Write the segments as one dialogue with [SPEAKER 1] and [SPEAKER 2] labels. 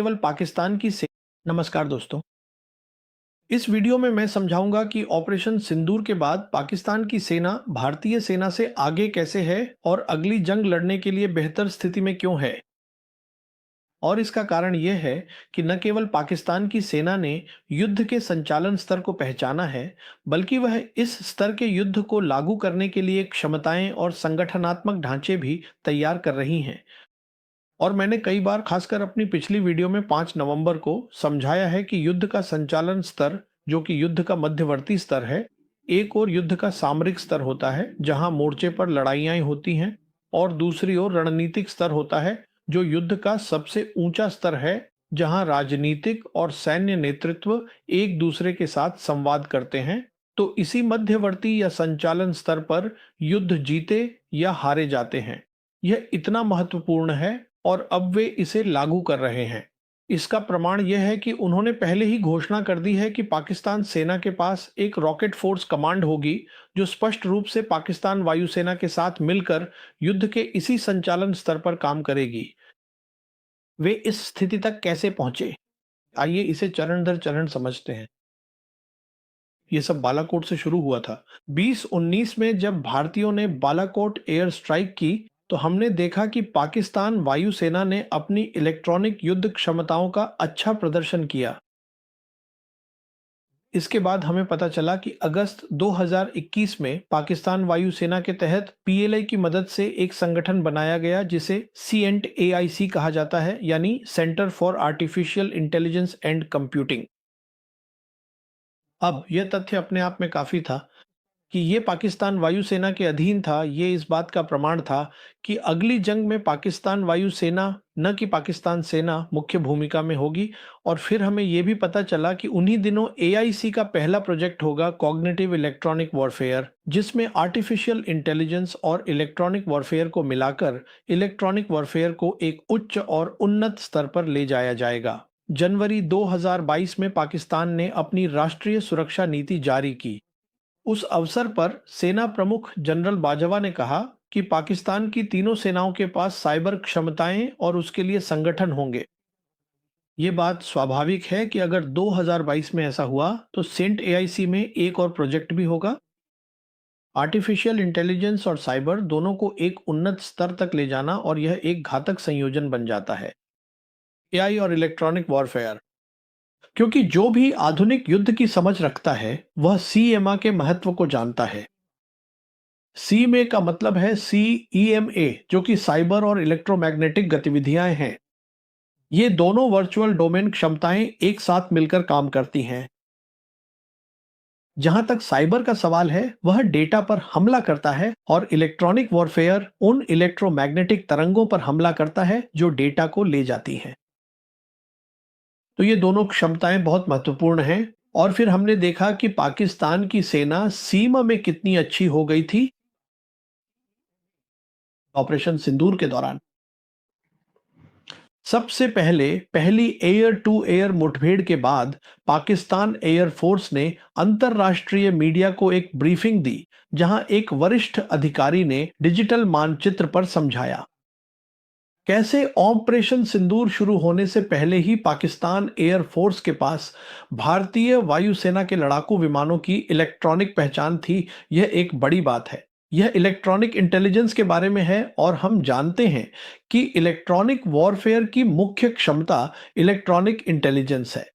[SPEAKER 1] केवल पाकिस्तान की से नमस्कार दोस्तों। इस वीडियो में मैं समझाऊंगा कि ऑपरेशन सिंदूर के बाद पाकिस्तान की सेना भारतीय सेना से आगे कैसे है और अगली जंग लड़ने के लिए बेहतर स्थिति में क्यों है। और इसका कारण यह है कि न केवल पाकिस्तान की सेना ने युद्ध के संचालन स्तर को पहचाना है, बल्कि वह इस स्तर के युद्ध को लागू करने के लिए क्षमताएं और संगठनात्मक ढांचे भी तैयार कर रही हैं। और मैंने कई बार खासकर अपनी पिछली वीडियो में 5 नवंबर को समझाया है कि युद्ध का संचालन स्तर, जो कि युद्ध का मध्यवर्ती स्तर है, एक और युद्ध का सामरिक स्तर होता है जहां मोर्चे पर लड़ाइयां होती हैं, और दूसरी ओर रणनीतिक स्तर होता है जो युद्ध का सबसे ऊंचा स्तर है, जहां राजनीतिक और सैन्य नेतृत्व एक दूसरे के साथ संवाद करते हैं। तो इसी मध्यवर्ती या संचालन स्तर पर युद्ध जीते या हारे जाते हैं। यह इतना महत्वपूर्ण है और अब वे इसे लागू कर रहे हैं। इसका प्रमाण यह है कि उन्होंने पहले ही घोषणा कर दी है कि पाकिस्तान सेना के पास एक रॉकेट फोर्स कमांड होगी जो स्पष्ट रूप से पाकिस्तान वायुसेना के साथ मिलकर युद्ध के इसी संचालन स्तर पर काम करेगी। वे इस स्थिति तक कैसे पहुंचे, आइए इसे चरण दर चरण समझते हैं। ये सब बालाकोट से शुरू हुआ था। 2019 में जब भारतीयों ने बालाकोट एयर स्ट्राइक की, तो हमने देखा कि पाकिस्तान वायुसेना ने अपनी इलेक्ट्रॉनिक युद्ध क्षमताओं का अच्छा प्रदर्शन किया। इसके बाद हमें पता चला कि अगस्त 2021 में पाकिस्तान वायुसेना के तहत पीएलआई की मदद से एक संगठन बनाया गया जिसे CENT-AIC कहा जाता है, यानी centre for artificial intelligence and computing. अब यह तथ्य अपने आप में काफी था कि ये पाकिस्तान वायुसेना के अधीन था। ये इस बात का प्रमाण था कि अगली जंग में पाकिस्तान वायुसेना, न कि पाकिस्तान सेना, मुख्य भूमिका में होगी। और फिर हमें ये भी पता चला कि उन्हीं दिनों AIC का पहला प्रोजेक्ट होगा कॉग्निटिव इलेक्ट्रॉनिक वॉरफेयर, जिसमें आर्टिफिशियल इंटेलिजेंस और इलेक्ट्रॉनिक वॉरफेयर को मिलाकर इलेक्ट्रॉनिक वॉरफेयर को एक उच्च और उन्नत स्तर पर ले जाया जाएगा। जनवरी 2022 में पाकिस्तान ने अपनी राष्ट्रीय सुरक्षा नीति जारी की। उस अवसर पर सेना प्रमुख जनरल बाजवा ने कहा कि पाकिस्तान की तीनों सेनाओं के पास साइबर क्षमताएं और उसके लिए संगठन होंगे। ये बात स्वाभाविक है कि अगर 2022 में ऐसा हुआ तो सेंट AIC में एक और प्रोजेक्ट भी होगा। आर्टिफिशियल इंटेलिजेंस और साइबर दोनों को एक उन्नत स्तर तक ले जाना, और यह एक घातक संयोजन बन जाता है। AI और इलेक्ट्रॉनिक वॉरफेयर, क्योंकि जो भी आधुनिक युद्ध की समझ रखता है वह CMA के महत्व को जानता है। CMA का मतलब है CEMA, जो कि साइबर और इलेक्ट्रोमैग्नेटिक गतिविधियां हैं। ये दोनों वर्चुअल डोमेन क्षमताएं एक साथ मिलकर काम करती हैं। जहां तक साइबर का सवाल है, वह डेटा पर हमला करता है, और इलेक्ट्रॉनिक वॉरफेयर उन इलेक्ट्रोमैग्नेटिक तरंगों पर हमला करता है जो डेटा को ले जाती हैं। तो ये दोनों क्षमताएं बहुत महत्वपूर्ण हैं। और फिर हमने देखा कि पाकिस्तान की सेना सीमा में कितनी अच्छी हो गई थी ऑपरेशन सिंदूर के दौरान। सबसे पहले पहली एयर टू एयर मुठभेड़ के बाद पाकिस्तान एयरफोर्स ने अंतरराष्ट्रीय मीडिया को एक ब्रीफिंग दी, जहां एक वरिष्ठ अधिकारी ने डिजिटल मानचित्र पर समझाया कैसे ऑपरेशन सिंदूर शुरू होने से पहले ही पाकिस्तान एयरफोर्स के पास भारतीय वायुसेना के लड़ाकू विमानों की इलेक्ट्रॉनिक पहचान थी। यह एक बड़ी बात है। यह इलेक्ट्रॉनिक इंटेलिजेंस के बारे में है, और हम जानते हैं कि इलेक्ट्रॉनिक वॉरफेयर की मुख्य क्षमता इलेक्ट्रॉनिक इंटेलिजेंस है।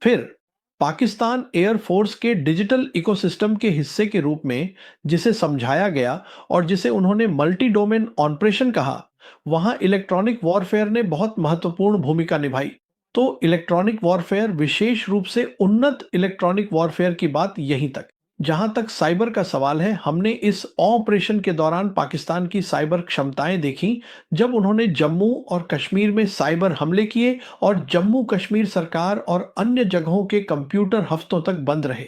[SPEAKER 1] फिर पाकिस्तान एयरफोर्स के डिजिटल इकोसिस्टम के हिस्से के रूप में जिसे समझाया गया और जिसे उन्होंने मल्टी डोमेन ऑपरेशन कहा, वहां इलेक्ट्रॉनिक वॉरफेयर ने बहुत महत्वपूर्ण भूमिका निभाई। तो इलेक्ट्रॉनिक वॉरफेयर, विशेष रूप से उन्नत इलेक्ट्रॉनिक वॉरफेयर की बात यहीं तक। जहां तक साइबर का सवाल है, हमने इस ऑपरेशन के दौरान पाकिस्तान की साइबर क्षमताएं देखी जब उन्होंने जम्मू और कश्मीर में साइबर हमले किए और जम्मू कश्मीर सरकार और अन्य जगहों के कंप्यूटर हफ्तों तक बंद रहे।